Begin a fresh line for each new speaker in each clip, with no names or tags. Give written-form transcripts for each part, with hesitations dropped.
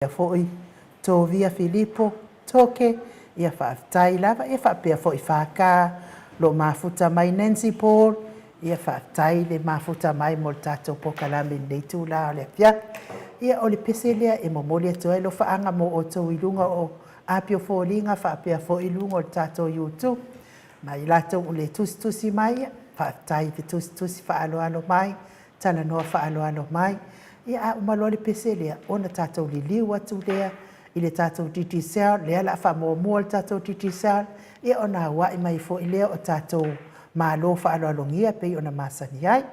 ia fo'i tovia Filipo toke ia whaafitai lava ia whaapea fo'i whaka lo mafuta mai Nancy Paul ia whaafitai le mafuta mai mo le tātou pokalame nei tūla o le apia ia o le pese lea e momoli atu ai lo whaanga mo o tau ilunga o apio fōlinga whaapea fo'i lunga o le tātou YouTube mai latou o le tusi mai ia whaafitai te tusi whaaloalo mai tala noa whaaloalo mai ia a umalo le pese lea ona tātou li liu atu lea i le tātou titi sel lea la whamoamua le tātou titi sel ia ona wai mai fo i lea o tātou malo whaaloalongia pei ona masani ai.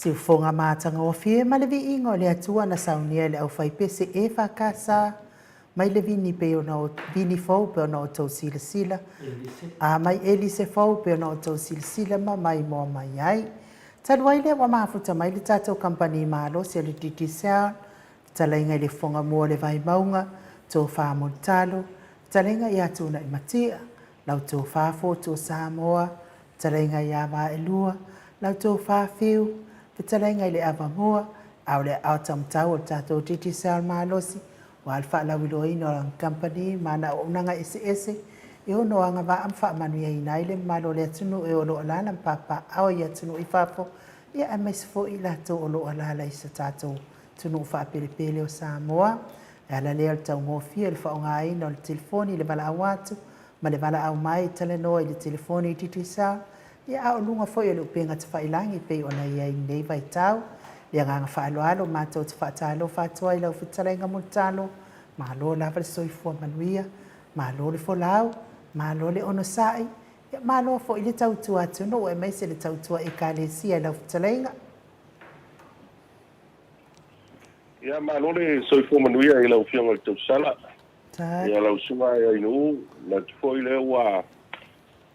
Si fonga matanga o fie ma le Viiga o le atua na saunia le au faipese e whakasa mai le vini pe ona o vini fau pe ona o tau sila a mai elise fau pe ona o tau sila ma mai mo mai ai taluai le wa mafuta mai le tatou company malo se le titisa talainga le fonga mo le vai maunga to fa mo talo talainga ia tuna i matia lau to fa fo to Samoa talainga ia ma elua lau to fa fiu Pitalenga ile avamoa au le au tamtau o tatou titi sal malosi wa alfa la wilo ino ang company mana unanga ese e ono anga va amfa manu ya ina ile malo le tunu e ono alana papa au ya tunu ifafo ya amesfo ila to ono alala isa tatou tunu fa pele o Samoa ala le tau ngofi el fa nga ino le telefoni le bala awatu ma le bala au mai teleno ile telefoni titi sal ia au lunga foi o le upenga te whailangi pe ona ia i nei vai tau. Ia nganga whaaloalo mātou te whaatalo whaatoa i lau whitarenga mutalo. Mālo lava le soifua manuia. Mālo le wholau. Mālo le ono sai. Ia mālo fo i le tautua atu no e meise le tautua e ka le sia i lau whitarenga.
Ia mālo le soifua manuia i lau whianga le tausala. Ia lau suma ia inu. Na tu foi le ua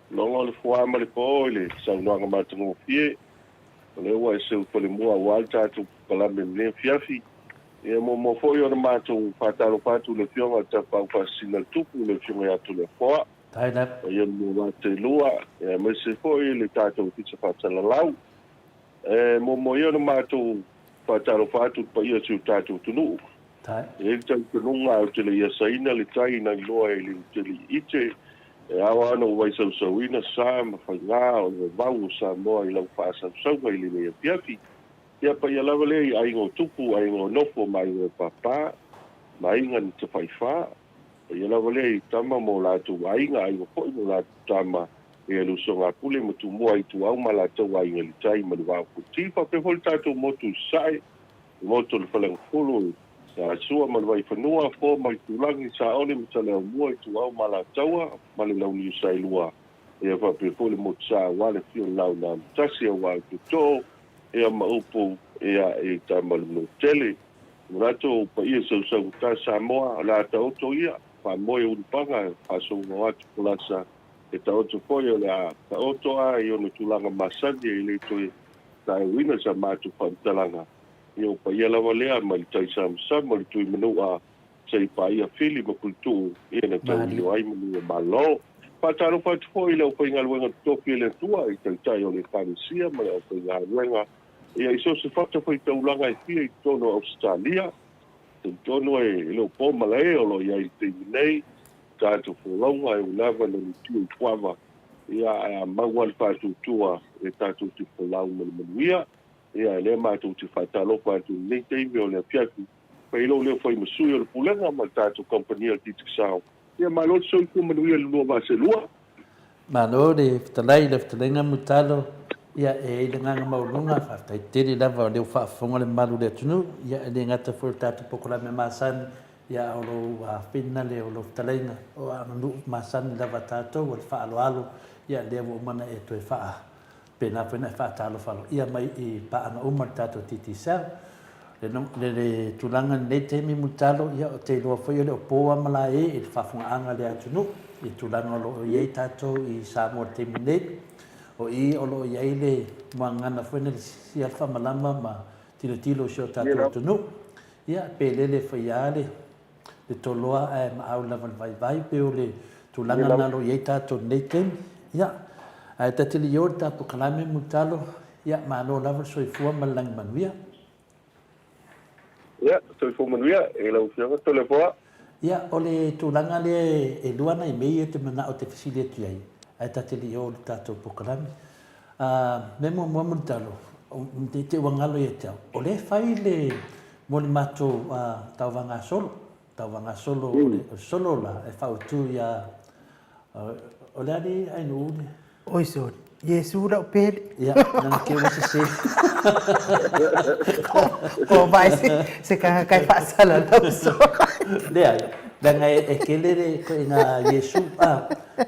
longo le fua ma le po le saunoanga matango fie le wa se ko le mua walta tu pala me le fiafi e mo foi ona mato patalo patu le fionga ta pa sina tupu le fionga atu le fua
tai na
e mo wa te lua e me se foi le tato pizza patala lau e mo ona mato patalo patu pa ia tu tato tunu
tai
e tau tununga o te le ia saina le tai na loa e le te ite e awa ana wai sauina sa ma whainga o le wau Samoa i lau whaasausaunga i le mea piafi. Ia pa ia lawa le ai ngō tupu, ai ngō nofo, mai ngō papa, mai ngā ni te whaiwha. Ia lawa le i tama mō lātu ainga, ai ngō poi mō lātu tama e aluso ngā pule ma tu mua i tu au ma lātou ai ngā li tai ma ni wau kutipa. Pe hol tātou motu sai, motu le whalang fulu ya sua man vai fanua fo mai tulangi sa ole mtale mo tu au mala tawa male lau ni sai lua e va pe fo le motsa wale fio lau na tasi wa to e ma upo e ta mal no tele rato pa ia so ta Samoa la ta oto ia pa mo e un panga pa so no at plasa e ta oto fo ia la ta oto a io no tulanga masandi ile to ta wina sa matu pa talanga io pa ia la valea ma tai sam ma tu menua sei pa ia fili ma kultu e na tau io ai mu malo pa taro pa tu ile o pinga luenga to pile tua i tai o le pancia ma o pinga luenga e iso se fatta foi tau langa i fia tono Australia tono e lo po malai o lo ia i te nei tato fo longa e lava no tu tuava ia mangwal pa tu tua e tato tu fo lau manuia ia le mātou te whaitalo pātou nei teime o le piaki. Pai lo leo whai masui o le pulenga ma tātou kompania ki te sao. Ia mai lo soi ku manuia lua vase lua.
Malo le whatalenga mutalo ia e le nganga maulunga whaftai tere lava o leo whaafonga le malu le tunu ia e le ngata furu tātou pokola me masan ia o lo whina le o lo whatalenga o ananu masan lava tātou o le whaaloalo ia lea mo mana e toi whaa. Pena pena talo falo ia mai I pa ana umar tato titi sa le tulanga le temi mutalo ia o te loa foi le poa mala e fafunga anga le atunu I tulanga lo ye tato I Samoa temi le o I o lo ye le mangana foi le si alfa malama ma tilo sho tato atunu ia pelele foi ale le toloa e ma au lava vai pe o le tulanga na lo ye tato le temi ia ai tatili yo tato kalame mutalo ia malo lava soifua malang manuia
ia soifua manuia e lau fianga tole poa
ia ole tulanga le e luana I mei te mana o te facility ai ai tatili yo tato pokalame me mo mutalo te wangalo ia tau ole fai le mo le mato tauwanga solo solo la e fautu ia ole ali ai no
Oi so, Yesu la pele.
Ya, nang kêu nó se.
Ko vai se kai pasala lo so.
Dea, dan e kele ko ina Yesu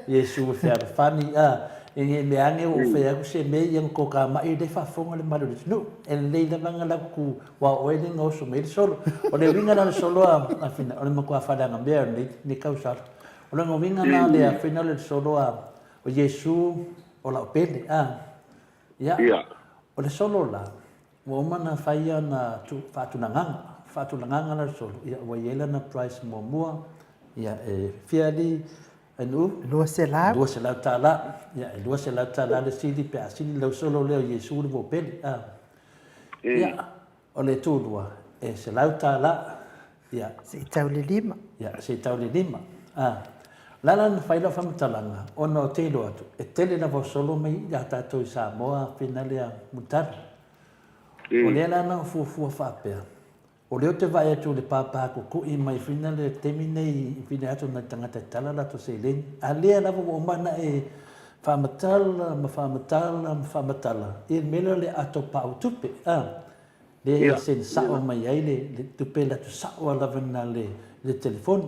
Yesu fer fani e me ange o fe aku se me yang ko ka mai de fa fonga le malu no el le vanga la ku wa o ele no so me solo o le vinga na solo a fina o le mo ko fa da ngam ni causa o le vinga na le a fina le solo a o Yesu o la pele ya o le solo la o mana faia na tu fa tu nganga na solo ya o yela na price mo mua ya fiali anu
Lua se lau.
dua se lau tala ya dua se lau tala le sili pe asili lau solo leo Yesu le mo pele ya o le tulua se lau tala ya
Se tau le lima.
ya se tau le lima lala na faila famatalanga ona o telo atu e tele na vo solo mai ya tatou i Samoa pina lea mutara o lea lana fuafua faapea o leo te vai atu le papa kuku'i mai fina le temi nei fina atu na tangata tala lato se leni a lea lava o mana e whamatala ma whamatala i mele le ato pao tupe le sen sao mai ai le tupe lato sao lava na le telefoni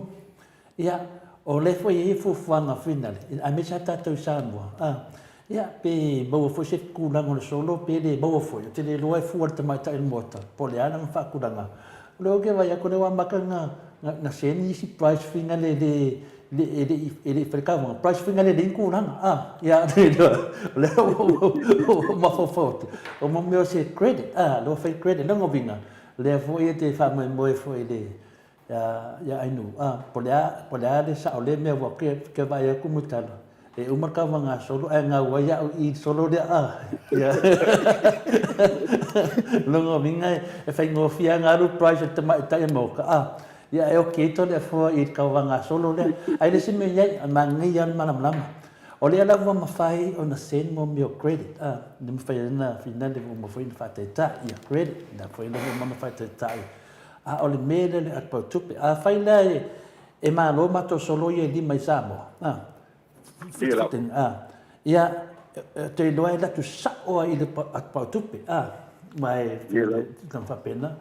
ia o le foi e fufuanga fina le a me sa tatou Samoa ia pe mau foi se kulango le solo pe le mau foi te le loai fuar te mai tai mota po le ana fa kulanga lo ke vai ko le wa makanga na seni si price finga le frekava price finga le kulanga ia le ma fo o mo me se credit lo fai credit no vinga le foi te fa mo foi le ya ainu polea le sa ole me wa ke vai ku mutala e uma ka nga solo nga wa ya i solo de ya longo minga e fai ngo fia nga ru price te mai ta mo ka ya e okay to le fo i ka nga solo le ai le sime ya mangi yan malam o le ala wa mafai ona sen mo mio credit ni mafai na final de mo foi fa ta ya credit da foi no mo fa ta o le mele le at tupe fai la e malo mato solo ye di mai Samoa fitting ia te loai la tu sao i le at tupe mai kan fa pena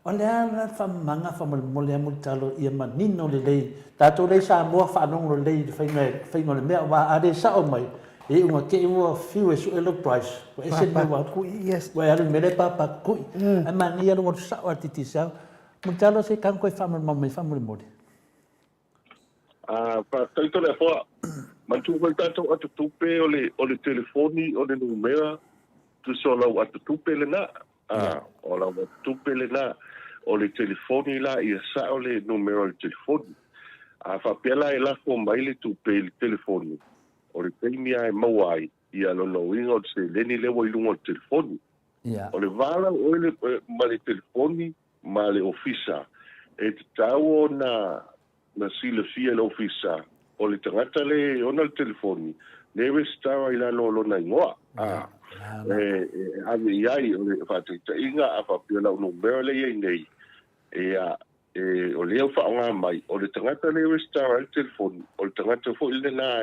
o le ala fa manga fa mo le multalo ia manino le lei tato le Samoa fa non le fai no le mea wa ade sao mai e uma ke mo fiu su elo price e se me wa
Ku yes.
wa ale mele papa ku a mania no sao atiti sao multalo se kan ko fa mo mai fa mo
pa taito le fo mantu ko tato atu tupe o le telefoni o le numera tu solo atu tupe le na o la tupe le na o le telefoni la ia sa o le numero le telefoni fa pela e la fo mai le tupe le telefoni o le penia e mawai ia lo ingo se leni le wo ilungo telefoni o le vala o le ma le telefoni ma le ofisa e tau na sile fia le ofisa o le tangata le ona le telefoni lewe stawa ila lo na ingoa ave iai o le fatita inga afa pela no berle ye nei o le fa nga mai o le tangata lewe stawa le telefoni o le tangata fo ile na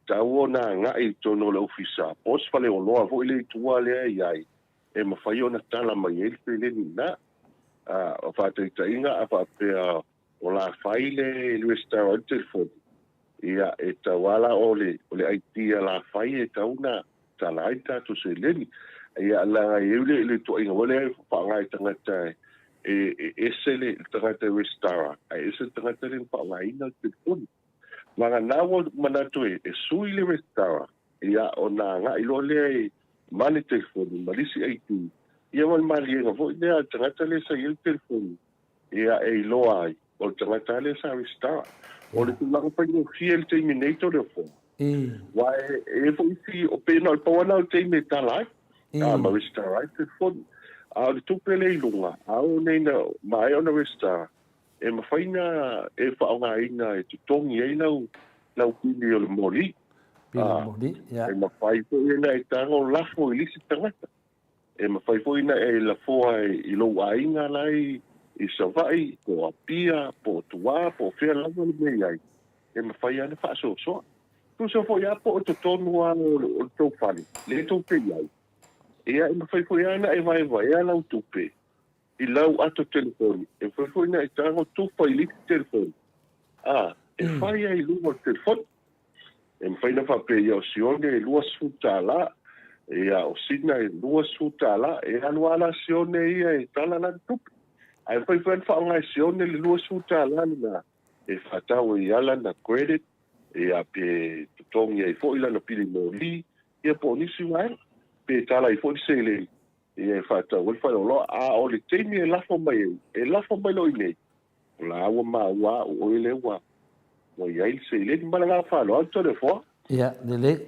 tau na nga i tono le ofisa os fale o loa fo ile tua le iai e mafai ona tala mai ele pele ni na o fatita inga afa pela o la faile le stawa le telefoni ia e tawala o le aitia la fai e tauna talaita to se leni ia la le to inga wale fa ngai tangata e sele tangata restara e se tangata le fa ngai na telefoni manga nawo manato e sui le restara ia ona nga ilo le mani telefoni malisi aitu ia wal mali nga vo ia tangata le sa il telefoni ia e lo ai o tangata le sa restara o le tulang pa yung fiel terminator le fo wa e fo si o pena o pawana o te metalai ma restara te fo le tupele lunga o nei na mai ona restara e mafaina e fa nga ina e tutongi e na pili o le mori e mafai fo ina e tango lafo i lisi tangata e mafai fo ina e la fo i lo ainga lai i savai po apia po tua po fea lava le mei ai e mawhai ane whaasoa tu se fo ia po o te tonu o tau whani le tau pe ai ia e mawhai fo ia e vai ia lau tupe i lau ato telefoni e mawhai fo ina e tango tupa i liki telefoni e whai ai lungo telefoni mawhaina whape ia o sione lua sfutala, ia o sina lua sfutala, alua ala sione ia tala la tupi. Ai whai whaonga sione le lua sfutala na whatau ala na credit, pe tutongi ai fo ila na pili moli, ia po nisi wai, pe tala i fo i sele, whatau, whaolo, o le teimi lafo mai lo inei. La awa maua o ele wa. Mo ia se ile ni mala fa lo to le fo.
Ia, le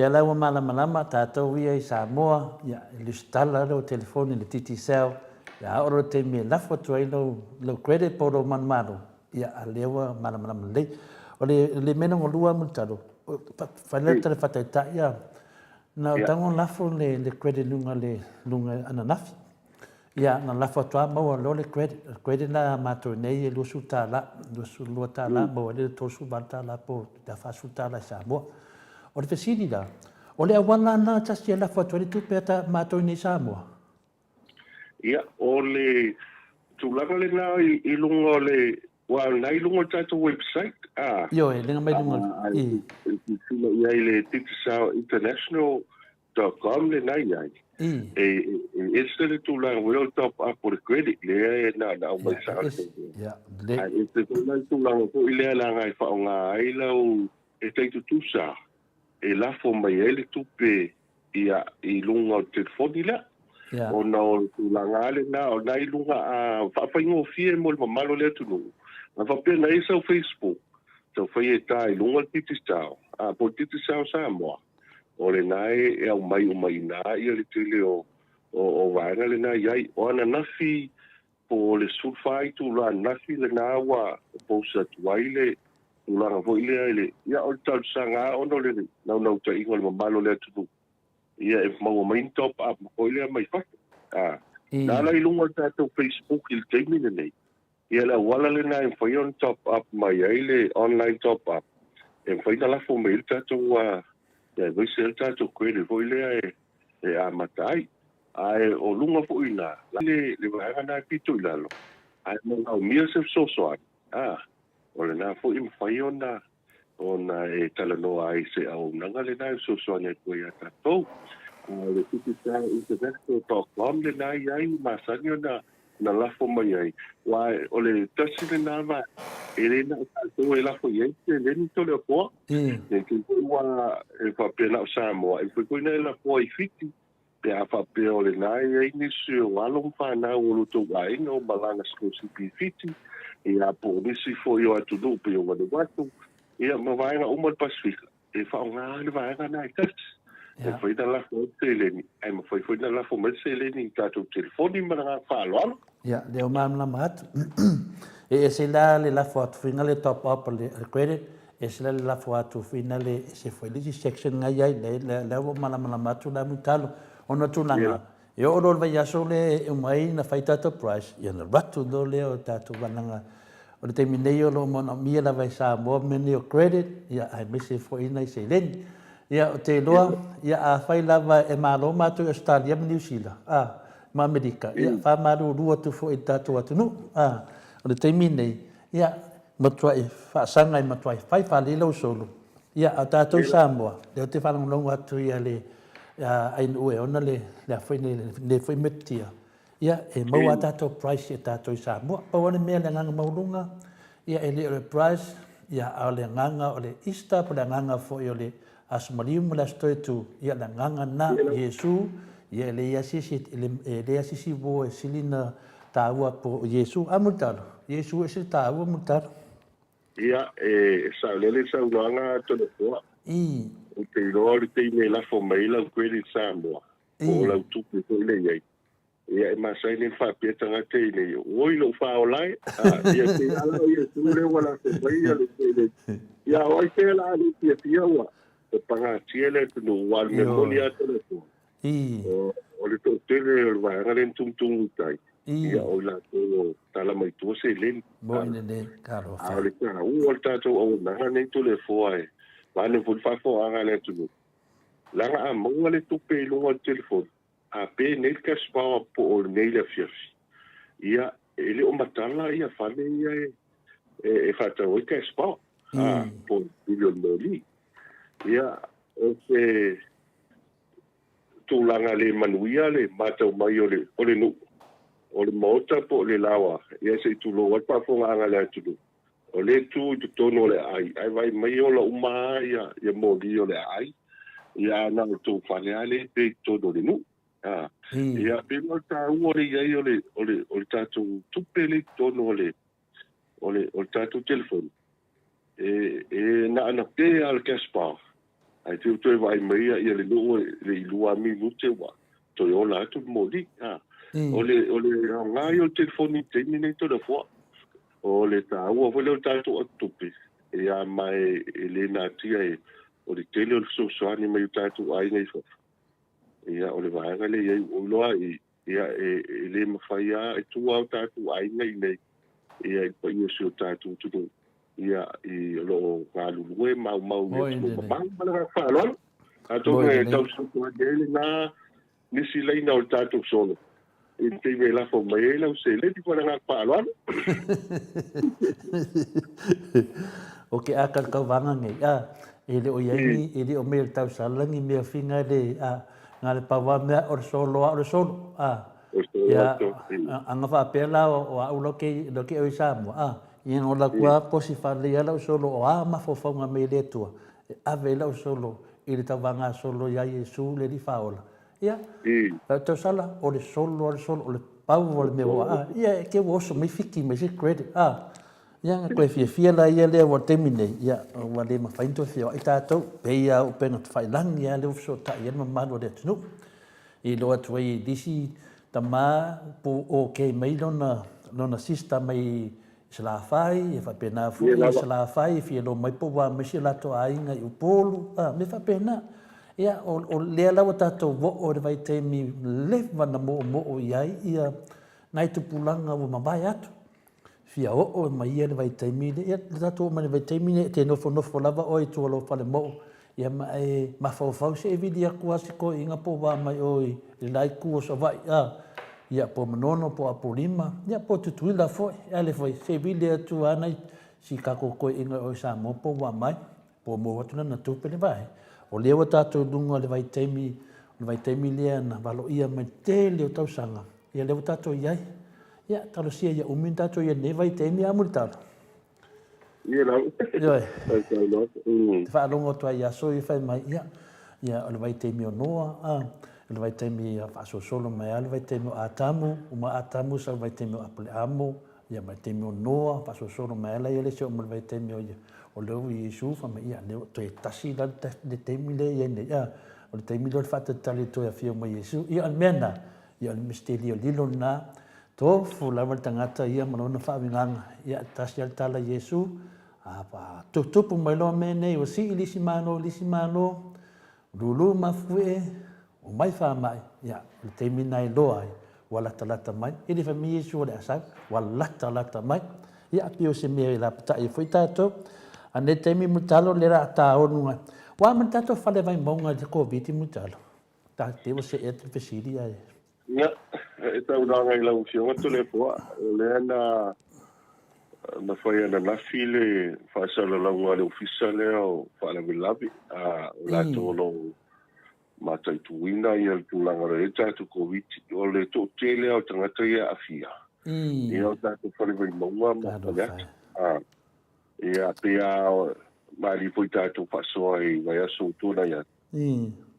ala wa malama tātou ia i Samoa, ia, le stala o telefoni le titi sao, ia oro te me lafo tu ai lo credit po ro manmaro, ia a lewa malama le. O le mena ngolua multaro, whaile tale whataita ia, na o tango lafo le credit lunga ananafi. Ia, na lafo toa maua lo le credit na mato nei e lusu tala, lua tala, maua le tosu tala po ta fasu tala i Samoa. O le fesini la, o le awana na tasi e lafo atuari tupe ta mato nei Samoa.
Ia, o le tulaga le na i lunga le, wa na i lunga tato website,
Io, e lenga mai lunga.
Ia i le titisao international.com le na iai. Este le tulaga will top up for the credit le na o mai sa.
Ia,
Este tulaga po ile la ngai fa nga ai lau e teitu tusa. E la fo mai ele tupe ia i lunga o telefoni la. O na o tulanga le na o na i lunga a whaafaingo fie mo le mamalo le tunu. Na whapea na isa o Facebook. Tau whai e tai lunga titisao. Po titisao Samoa. O le nai e au mai na ia le tele o vaenga le na iai. O ana nafi po le sulfai tu la nafi le na wa po sa tuaile ulanga vo ile ia o tau sanga ono le nau ta ingo le mamalo le tu ia e mau mai top up ko ile mai fa na la ilunga ta to Facebook il temi nei ia la wala le na in foi on top up mai ile online top up en foi la fo mail ta to ia voi se ta to ko ile vo ile e a matai ai o lunga fo ina le va na pitu ilalo ai mo mia se so o le nā fo i mwhai ona e talanoa ai se au nanga le nā so ane koe a tātou. Le titisao international.com le nā iai masani ona na lafo mai ai. O le tasi le nā ma e le nā tātou e lafo iai te leni tole o poa. Ne ki kua e whapena o Samoa. E koe na e lafo i fiti. Pe a whapea o le nā iai nisi o along whanau o luto wainga o malanga skosi fiti. Ia po nisi fo yo atu do pe yo wadu watu ia mawainga umat pasifika e fa nga le vainga na ikas e foi da la fo teleni ai ma foi da la fo ma seleni tato telefoni ma nga fa lo
ia le o mam la mat e se la fo atu fina le top up le credit e se la fo atu fina le se foi le section nga ia le o mala matu la mutalo ona tunanga e o lo vai aso le mai na fai tato price ia na batu do le o tato bananga o le terminei o lo mona mia la vai sa mo meni o credit ia ai mese fo ina se len ia o te loa ia a fai lava e malo matu Australia New Zealand ma America ia fa maru rua tu fo i tato atu no o le terminei ia matwai fa sanga i matwai fai fa le lo solo ia a tato Samoa le te fa longo atu ia le ai ue ona le foi metia ia e mau tato price e tato Samoa pa wana mea le nganga maulunga ia e le price ia a le nganga o le Easter pa le nganga fo i o le asmalium la stoi tu ia le nganga na Yesu ia le asisi vo e silina taua po Yesu amutaro Yesu e se taua mutaro
ia sa lele sa nganga to le fo o te rori te me la fo mai la kweli Samoa o la tupu ko le ia ia ma sai ni fa pieta nga te ni o lo fa o lai ia te ala ia tu le wala se mai ia le ia o te la ni pia wa o panga tiele no wal memoria te le fo o le to te le va nga len tum tai ia o la to tala mai to se len
mo ne caro fa
le ka o ta to o na ne to le fo ai va ne fu fa fo anga le tu la nga mo le tu pe lo o telefon a pe ne ka spa po o ne le fiafi ia ele o matala ia fa le e fa ta o ka spa po bilion moli ia o se tūlanga le manuia le mātau mai o le nu. O le Maota po le lawa. Ia se tulo wat pa fonga anga le atulu. O le tu tu tono le ai. Ai vai mai o la uma ia moli o le ai. Ia na o tu fale ale pe tono le nu. Ia pe mo ta o le ia o le tatu tupe le tono o le tatu telefon. Na ana pe al kaspa. Ai tu vai mai ia le nu le ilua minute wa. To yo la tu moli. O le ngai o telefoni teni nei toda fua. O le tāua wale o tātou atupe. Ia mai le nātia o le tele o le sosoani mai o tātou ai ngai wha. Ia o le vaanga le iai uloa ia le mawhaia e tua o tātou ai ngai nei. Ia i pa ia si o tātou tunu. Ia i lo ngālulue mau mea tumu mamang malanga whaalon. Tātou ngai tau sotua dele nā nisi leina o tātou solo. Inte me la fo mai la se le ti pona pa lo.
Okay, akal ka vanga ngai. Ele o yai ele o mel tau salangi me finga le ngale pa wa me or solo. Ya anga fa pela o ulo ke do ke o Samoa. Ien o la kwa posi fa le la solo o ma fo nga me le tua. Ave la solo ele tau vanga solo ya Yesu le di faola. Ia, tau sala o le solo, o le pau o le mea ia, ke woso mai fiki, mai si credit, ia, koe fia la ia lea wa temine, ia, wa le mawhainto fia, i tātou, peia o penga tu whailangi, ia, leo so ta ia mamano le tunu, i loa tuai disi, ta mā, po o kei mai lona sista mai sila whai, e whapena fu, i sila whai, fia lo mai po wa mai si lato ainga i upolu, me whapena, ia o lea lawa tātou o le vai teimi lewa na mo iai ia nai tupulanga o mawai atu. Fia o mai ia le vai teimi ia tātou mai le vai teimi te nofo lava o i tua lo whale mo ia mai mawhau se e vidi a kuasi ko inga po wa mai oi le lai kua sa vai ia po manono po apolima ia po tutuila foi ia le foi se vidi atu anai si kako ko inga o Samoa po wa mai po mo watuna na tupe le vai. O leo tātou lunga le vai teimi lea na walo ia mai te leo tau sanga. Ia leo tātou iai. Ia talo sia ia umin tātou ia ne vai teimi amuri tālo.
Ia lau.
Ioi. Te whaalongo tua ia so i whai mai ia. Ia o le vai teimi o noa. O le vai teimi a whaaso solo mai a le vai teimi o atamu. Uma atamu sa vai teimi o apole amo. Ia vai teimi o noa. Whaaso solo mai ala ia le se o le vai teimi o ia. O leo i Yesu whama ia leo toi tasi la le teimi le ia nei ia o le teimi lo le whatatali toi a whio mai Yesu ia al mena ia al misteri o lilo na tofu lawa le tangata ia manona whaawinganga ia tasi al tala Yesu apa tupu mai loa me nei o si lisi mano lulu mafue o mai whamai ia le teimi nai loa wala talata mai ili whami Yesu o le asai wala talata mai ia pio se mea la pata i foi tātou ane teimi mutalo le ra ta onunga wa man tato fale vai monga de covid mutalo ta te o se et fesiri ai
ia e tau nanga i lau fionga to le poa le na foi na file fa sala la ngale ufisale o fa la vilabi la tolo mata tuina ia tulanga re tu covid o le to tele o tangata ia afia ia ta to fale vai monga ma ia pea mali foi tātou whasoa i vai aso tūna ia.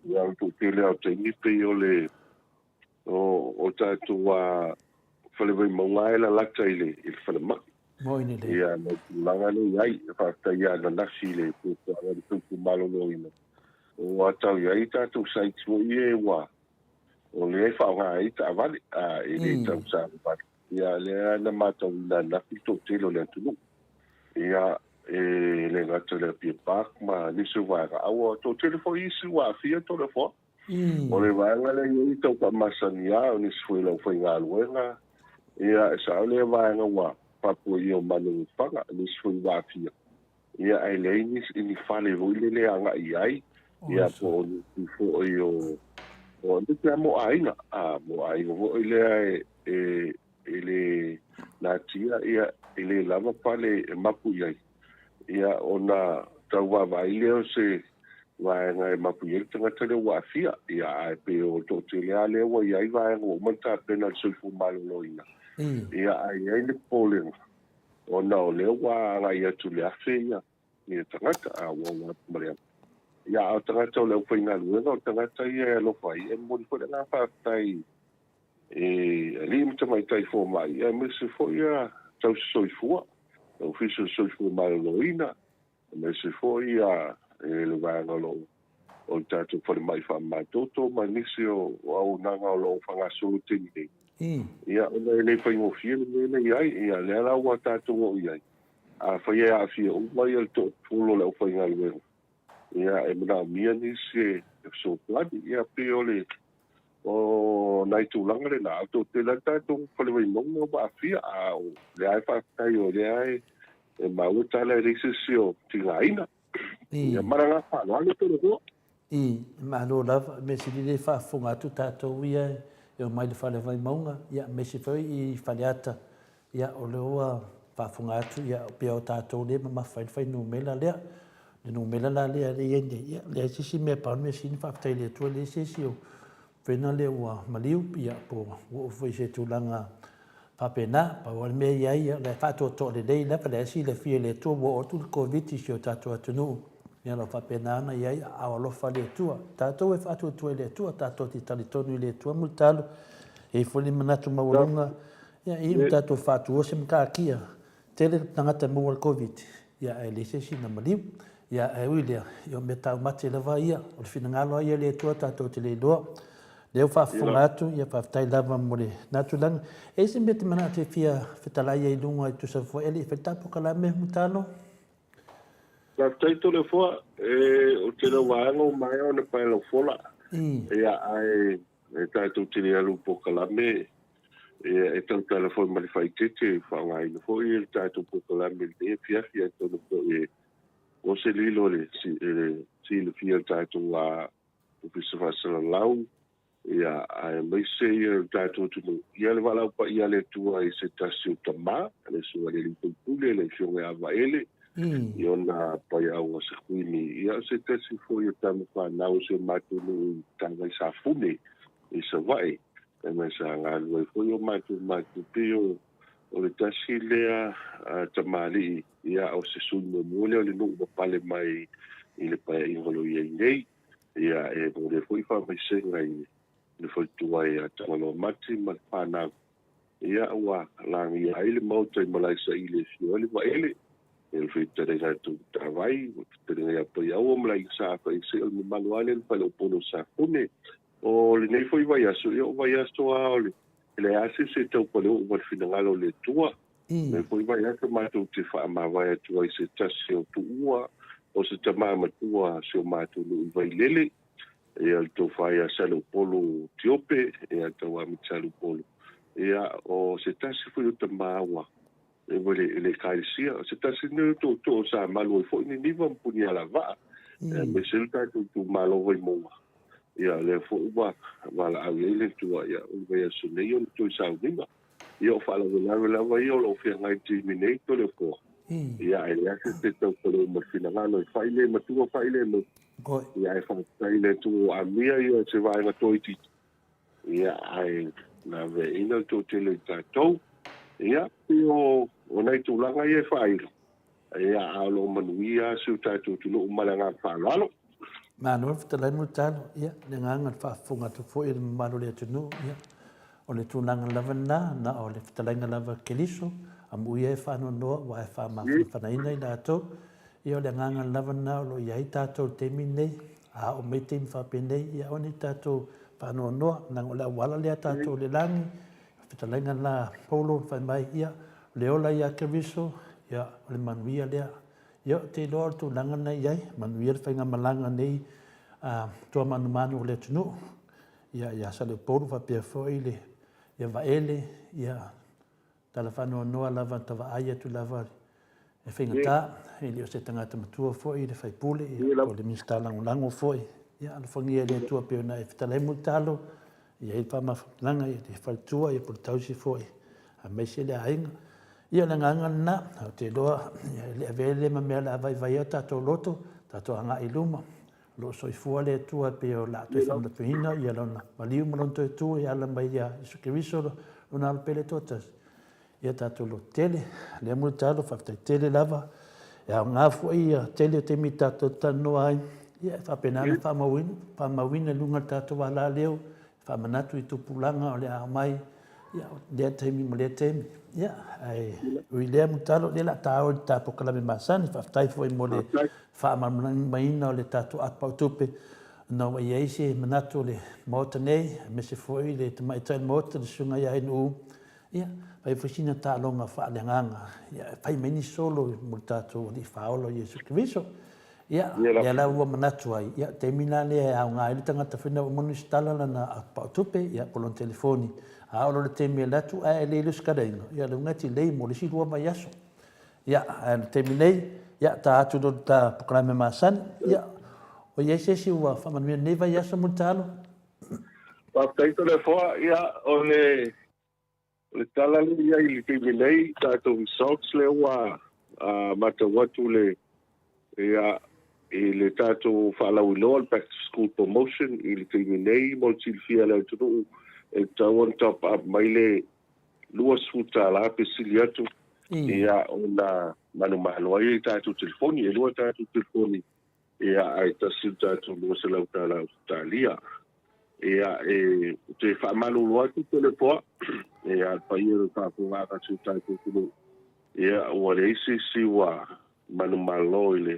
Ia tu tele au te nipe o le o tātou whalewai maungaela lata i le whalemaki.
Moini le.
Ia no langano iai, whakta ia na nasi le pūta a le pūtu malono ina. O atau iai tātou saitimo i e wa. O le e whaonga i ta avale, i le tau sa avale. Ia le ana mātau na nafi tō telo le atunu. Ia le ngata le pia pak ma nisu wanga awa to telefo isi wa fia to le fo o le wanga le i tau pa masania o nisu fui lau fai ngā luenga ia sa le wanga wa papu i o manu whanga nisu fui wa fia ia ai le ini whale ruile le anga i ai ia po o nisu fo i o nisu mo ainga mo i le le natia ia ile lava pale mapu i ai ia ona taua vai leo se vaenga e mapuiai tagata le ua afia ia ae pe o toʻatelea lea ua iai vaega ua matapena le soifua maloloina ia ai ai le polega ona o lea ua agai atu le afe ia tagata auau atu ma le afe ia o tagata o le aufaigaluega o tagata ia e alofa ai e moli foi le gafaatai alii ma tamaitai fomai ia mese foi ia tausoifua ofisa soifua maloloina mese foi ia le vaega lo o tatou falemai faamatoto ma nisi o aunaga o loo fagaso teni nei ia ona e lei faigofia le mea nei ai ia lea la ua tatou o iai afai e aafia uma ia le toʻatolo le aufaigaluega ia e manaamia nisi e soplani ia pe o nai tulaga lenā o toʻatele tatou falemainoga o maafia o lea e faafetai o lea e maua tala e leisesi o tigaina ia maraga faaloalo tologoa
malo lava me se le faafoga atu tatou ia e o mai le falevaimaunga ia me se foi i faleata ia o le ua faafoga atu ia pea o tatou lē mamafai le fainumela lea le numela la lea le ia ia le sisi mea paunu me sini faafetai le atua le sisi o fena le ua maliu ia po ua foi se tulaga faapena paua le mea iai ia le faatoʻatoʻo lelei lava le asi le fia le atua ua o atu le koviti si o tatou atunuu ia lo faapena ana iai ao alofa le atua tatou e faatuatua i le atua tatou te talitonu i le atua mo le talo e foi le manatu maualuga ia i ma tatou faatuoa se makakia tele tagata maua le koviti ia e le sesi na maliu ia e ui lea ia o mea taumate lava ia o le finagalo ai ia le atua tatou te leiloa leo faafofoga atu ia faafetai lava mo le natulaga e se mea te mana te fia fetalai ai luga i tusafua ele i faitapokalame mo talo
faafetai tolefoa o te lauaga o mai ona paelofola ia ae e tatou tele alu pokalame ia e tautala foi ma le faitete faaogāina foʻi le tatou pokalame le fiafi ai tonu foʻi o se lilo le silafia le tatou a ofisa faasalalau ia ae maise ia le tatou tunu ia le valau paia le atua i se tasi o tamā le sua le lipaipule le fioga avaele i ona pai auga sekuini ia se tasi foi o tama fanau se matunu i taga i safune i savaʻi e mai sa galu ai foi o matu pe o le tasi lea tamālii ia o se sui muamua lea o le nuu mapale mai i le paeaiga lo iai nei ia e mo le foi faamaisega i le faitua e tagaloa mati ma le fanau ia ua lagia ai le maota i malaisaʻi le fio ai le vaele e le feitalega tavai feitalega pai aua ma lai sa faisea o le mamalu ale le faleopolo safune o lenei foi vai aso ia o vai aso a o le ase se taupaleo ua le finagalo le atua me foi vai aso matou te faamavai atua i se tasi o tuua o se tamā matua se o matou nuu i vailele ia le tofai a saleopolo tiope ia taua mitalupolo ia o se tasi foi o tamā ua e le kaisia o se tasi nei toʻatoʻo sa malu ai foʻi niniva ma puni alava'a me se le tatou tumālova i moa ia le foʻi ua valaau ai le tua ia o le vai aso nei o le toe sauniga ia o fa'alavelave lava ia o loo feagai timi nei tolefoa ia e le ase te taupaleu ma finagalo e fa'i le matua fa'i le mau ia e fa'atai le tuo amia ia se vaega toititi ia ae na ve'ina le to'atele i tatou ia pe o nai tulaga ia e fa'aiga ia a lo manuia se o tatou tunu'u ma le agafa'aloalo
Mano fetalai mo talo ia le nganga faafoga atu foʻi le mamalo le atunuu ia o le tunaga lava na o le fetalaiga lava keliso amuia e faanoanoa ua e faamafanaina i latou ia o le agaga lava na o loo iai tatou le taimi nei a o mai taimi faapenei ia ona i tatou faanoanoa naga o le auala lea tatou le lagi fetalaiga la polo faimai ia le ola ia keriso ia o le manuia lea ia te iloa o le tulaga nai ai manuia le faigamalaga nei toa manumanu o le atunuu ia saleopolu faapea foʻi le ia vaele ia tala faanoanoa lava tavaai atu lava e faigatā i le o se tagata matua foʻi le faipule o le minista lagolago foʻi ia alofagia le atua pe ona e fetalai mo le talo ia i le faamafalaga ia le faletua ia po le tausi foʻi a maise le aiga ia le agaga lenā o te iloa ia le avele ma mea le avaivai a tatou loto tatou agaʻi luma lo soifua le atua pe o la te whamatuhina ia lona maliu malonto e tu ia ala mai ia Isu Keriso lona ala pele totas. Ia tātou lo tele, le amur tālo whaftai tele lava, ia ngā fua ia tele te mi tātou tanoa ai, ia whapenana whamawina lunga tātou wala leo, whamanatu I tupulanga o le a mai, ia lea teimi mo lea teimi, ia ai ui lea mutalo le la tāo I tāpo kalame masani, whaftai fua I mo le whamamaina o le tātou atpau tupe, na wa ia isi manatu le Maota nei, me se fua I le te maitai Maota le sunga ia inu ia, pai fusina tālonga whaalenganga, ia pai meni solo mo tātou li whaolo Iesu Keriso, ia le la ua manatu ai, ia te mina le au ngā ili tangata whina umonu stala na apau tupe, ia polon telefoni, a olo le te mea latu, a le ilus karainga, ia le ngati lei mo le si rua mai aso, ia te minei, ia ta atu do ta pukrame masan, ia o ia sesi ua whamanuia neva i aso mo tālo.
Whakaito le fua, ia o le tala ia I le teminei, tātou results le ua matawatu le ia I le tātou whaalau iloa, back to school promotion, I le teminei, mo tilfia le tunu, e tau on top up mai le lua suta la pe sili atu, ia o na manu ai tātou telefoni, e lua tātou telefoni, ia ai tasil tātou lua se lau tālau tālia. Ia te whaamalu loa tu telepoa, ia pai e tāpou ngāka tu tātou tunu. Ia ua le isi siwa manu malo I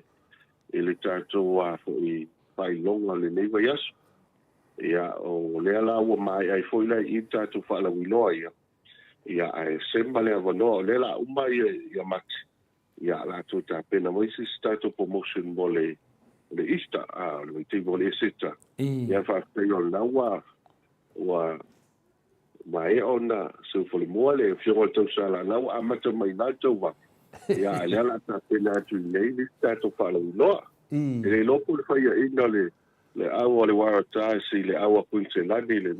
le tātou a I pai longa le neiva yasu. Ia o lea la ua mai ai foi lai I tātou whaalau iloa ia. Ia ai semba lea wanoa, o lea la umai ia mati. Ia la tu tā pena moisi tātou promotion mo le Easter, le te mo le seta. Ia whaakai o na ua mai ona se fole mua le fionga tau sala na ua amata mai nā tau wa. Ia lea la tā pena atu nei ni tātou whaalau iloa. E le loko le whaia ina le aua le wara tāsi le aua punte lani le